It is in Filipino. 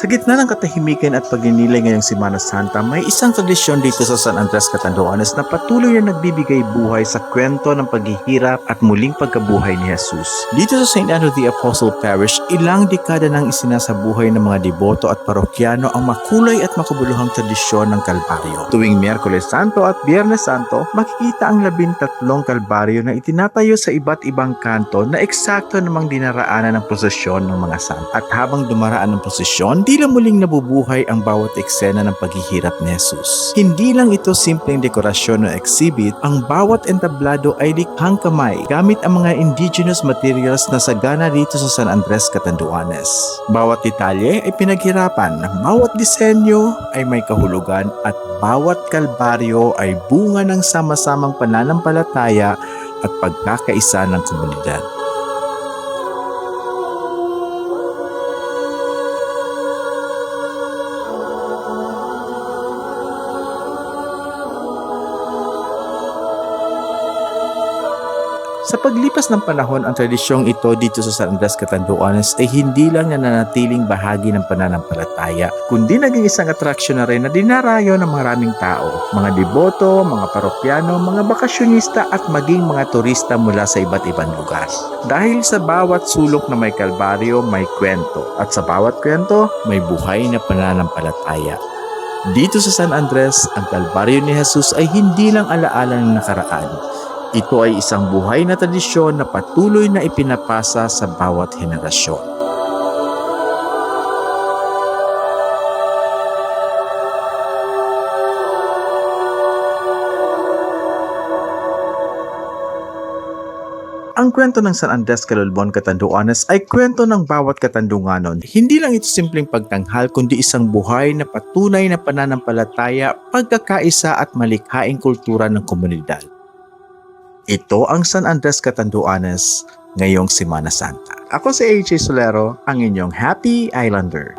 Sa gitna ng katahimikan at pagninilay ngayong Semana Santa, may isang tradisyon dito sa San Andres, Catanduanes na patuloy na nagbibigay buhay sa kwento ng paghihirap at muling pagkabuhay ni Jesus. Dito sa St. Andrew the Apostle Parish, ilang dekada nang isinasabuhay ng mga deboto at parokyano ang makulay at makabuluhang tradisyon ng Kalbaryo. Tuwing Miyerkules Santo at Biyernes Santo, makikita ang 13 kalbaryo na itinatayo sa iba't ibang kanto na eksakto namang dinaraanan ng prosesyon ng mga santo. At habang dumaraan ng prosesyon, tila muling nabubuhay ang bawat eksena ng paghihirap ni Jesus. Hindi lang ito simpleng dekorasyon o exhibit, ang bawat entablado ay likhang kamay gamit ang mga indigenous materials na sagana dito sa San Andres, Catanduanes. Bawat detalye ay pinaghirapan, bawat disenyo ay may kahulugan at bawat kalbaryo ay bunga ng sama-samang pananampalataya at pagkakaisa ng komunidad. Sa paglipas ng panahon, ang tradisyong ito dito sa San Andres, Catanduanes ay hindi lang nananatiling bahagi ng pananampalataya, kundi naging isang atraksyon na rin na dinarayo ng maraming tao, mga deboto, mga parokyano, mga bakasyonista at maging mga turista mula sa iba't ibang lugar. Dahil sa bawat sulok na may kalbaryo, may kwento, at sa bawat kwento, may buhay na pananampalataya. Dito sa San Andres, ang kalbaryo ni Jesus ay hindi lang alaala ng nakaraan. Ito ay isang buhay na tradisyon na patuloy na ipinapasa sa bawat henerasyon. Ang kwento ng San Andres, Calolbon, Catanduanes ay kwento ng bawat Katandunganon. Hindi lang ito simpleng pagtanghal kundi isang buhay na patunay na pananampalataya, pagkakaisa at malikhaing kultura ng komunidad. Ito ang San Andres, Catanduanes ngayong Semana Santa. Ako si AJ Solero, ang inyong Happy Islander.